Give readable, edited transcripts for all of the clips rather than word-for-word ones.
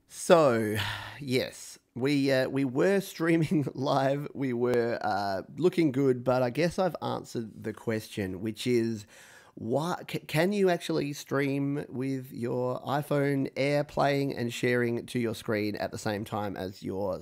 So, yes, we were streaming live. We were looking good, but I guess I've answered the question, which is, can you actually stream with your iPhone Air playing and sharing to your screen at the same time as your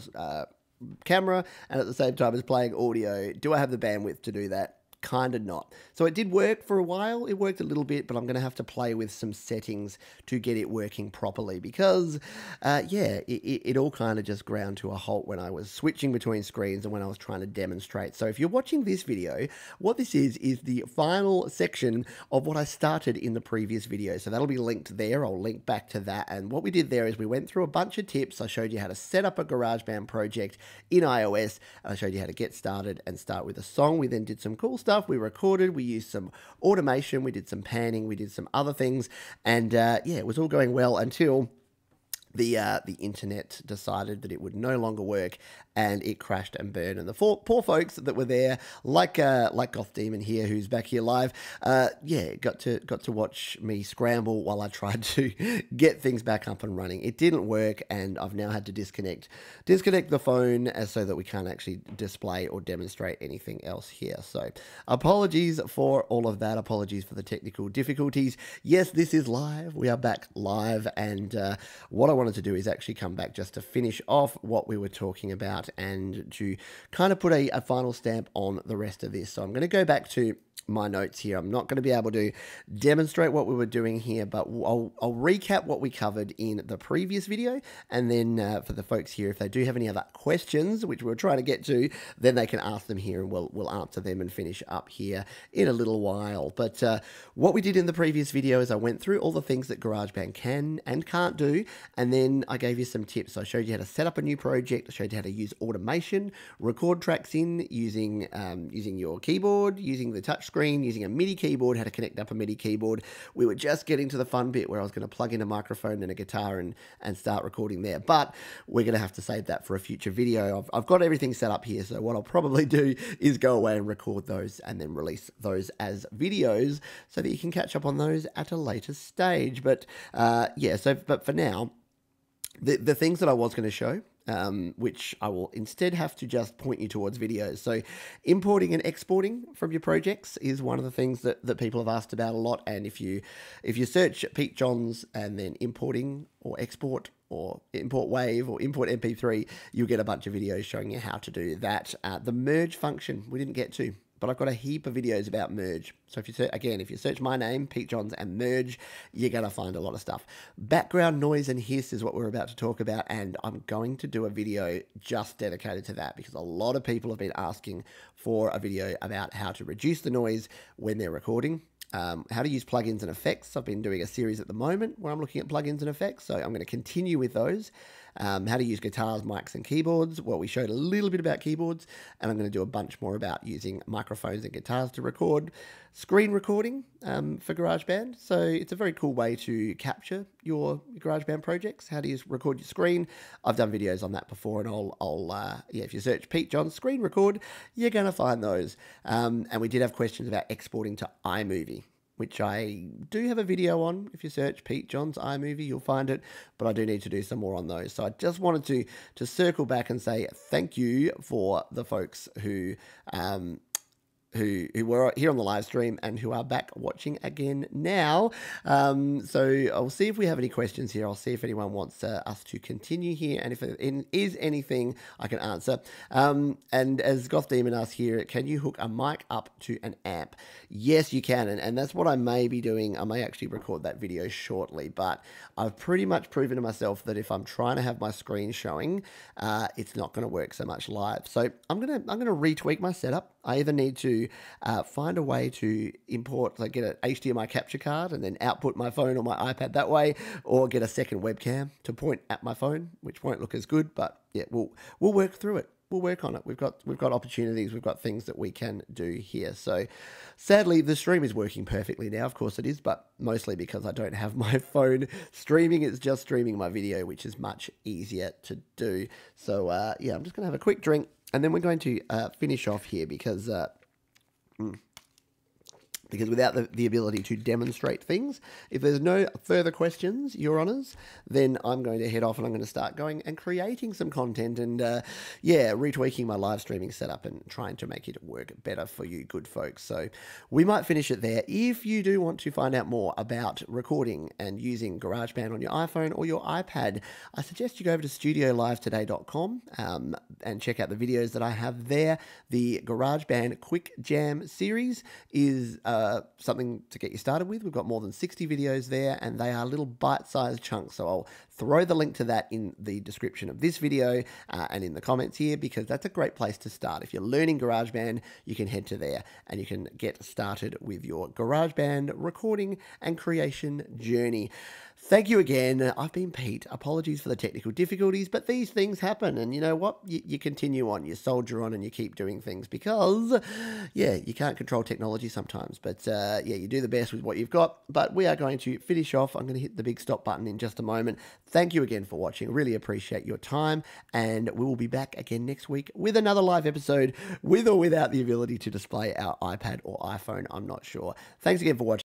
camera and at the same time as playing audio? Do I have the bandwidth to do that? Kind of not. So it did work for a while. It worked a little bit, but I'm going to have to play with some settings to get it working properly because, it all kind of just ground to a halt when I was switching between screens and when I was trying to demonstrate. So if you're watching this video, what this is the final section of what I started in the previous video. So that'll be linked there. I'll link back to that. And what we did there is we went through a bunch of tips. I showed you how to set up a GarageBand project in iOS. And I showed you how to get started and start with a song. We then did some cool stuff. We recorded, we used some automation, we did some panning, we did some other things, and it was all going well until the internet decided that it would no longer work, and it crashed and burned. And the poor folks that were there, like Goth Demon here, who's back here live, got to watch me scramble while I tried to get things back up and running. It didn't work, and I've now had to disconnect the phone so that we can't actually display or demonstrate anything else here. So apologies for all of that. Apologies for the technical difficulties. Yes, this is live. We are back live, and what I wanted to do is actually come back just to finish off what we were talking about and to kind of put a final stamp on the rest of this. So I'm going to go back to my notes here. I'm not going to be able to demonstrate what we were doing here, but I'll recap what we covered in the previous video, and then for the folks here, if they do have any other questions, which we're trying to get to, then they can ask them here, and we'll answer them and finish up here in a little while. But what we did in the previous video is I went through all the things that GarageBand can and can't do, and then I gave you some tips. So I showed you how to set up a new project. I showed you how to use automation, record tracks in using your keyboard, using the touch screen, using a MIDI keyboard, how to connect up a MIDI keyboard. We were just getting to the fun bit where I was going to plug in a microphone and a guitar and start recording there. But we're going to have to save that for a future video. I've got everything set up here, so what I'll probably do is go away and record those and then release those as videos so that you can catch up on those at a later stage. But but for now, the things that I was going to show, which I will instead have to just point you towards videos. So importing and exporting from your projects is one of the things that people have asked about a lot. And if you search Pete Johns and then importing or export or import WAV or import MP3, you'll get a bunch of videos showing you how to do that. The merge function we didn't get to, but I've got a heap of videos about merge. So if you search my name, Pete Johns, and merge, you're going to find a lot of stuff. Background noise and hiss is what we're about to talk about, and I'm going to do a video just dedicated to that because a lot of people have been asking for a video about how to reduce the noise when they're recording. How to use plugins and effects. I've been doing a series at the moment where I'm looking at plugins and effects, so I'm going to continue with those. How to use guitars, mics, and keyboards. Well, we showed a little bit about keyboards, and I'm going to do a bunch more about using microphones and guitars to record. Screen recording for GarageBand. So it's a very cool way to capture your GarageBand projects. How do you record your screen? I've done videos on that before, and if you search Pete Johns screen record, you're going to find those. And we did have questions about exporting to iMovie, which I do have a video on. If you search Pete Johns iMovie, you'll find it, but I do need to do some more on those. So I just wanted to circle back and say thank you for the folks who were here on the live stream and who are back watching again now. So I'll see if we have any questions here. I'll see if anyone wants us to continue here, and if there is anything I can answer. And as Goth Demon asks here, can you hook a mic up to an amp? Yes, you can, and that's what I may be doing. I may actually record that video shortly, but I've pretty much proven to myself that if I'm trying to have my screen showing, it's not going to work so much live. So I'm gonna retweak my setup. I either need to find a way to import, like get an HDMI capture card and then output my phone or my iPad that way, or get a second webcam to point at my phone, which won't look as good, but yeah, we'll work through it. We'll work on it. We've got opportunities. We've got things that we can do here. So sadly, the stream is working perfectly now. Of course it is, but mostly because I don't have my phone streaming. It's just streaming my video, which is much easier to do. So I'm just going to have a quick drink, and then we're going to finish off here because because without the ability to demonstrate things, if there's no further questions, Your Honours, then I'm going to head off and I'm going to start going and creating some content and, retweaking my live streaming setup and trying to make it work better for you good folks. So we might finish it there. If you do want to find out more about recording and using GarageBand on your iPhone or your iPad, I suggest you go over to studiolivetoday.com and check out the videos that I have there. The GarageBand Quick Jam series is something to get you started with. We've got more than 60 videos there, and they are little bite-sized chunks. So I'll throw the link to that in the description of this video and in the comments here, because that's a great place to start. If you're learning GarageBand, you can head to there and you can get started with your GarageBand recording and creation journey. Thank you again. I've been Pete. Apologies for the technical difficulties, but these things happen. And you know what? You continue on, you soldier on, and you keep doing things because, you can't control technology sometimes. But, you do the best with what you've got. But we are going to finish off. I'm going to hit the big stop button in just a moment. Thank you again for watching. Really appreciate your time. And we will be back again next week with another live episode with or without the ability to display our iPad or iPhone. I'm not sure. Thanks again for watching.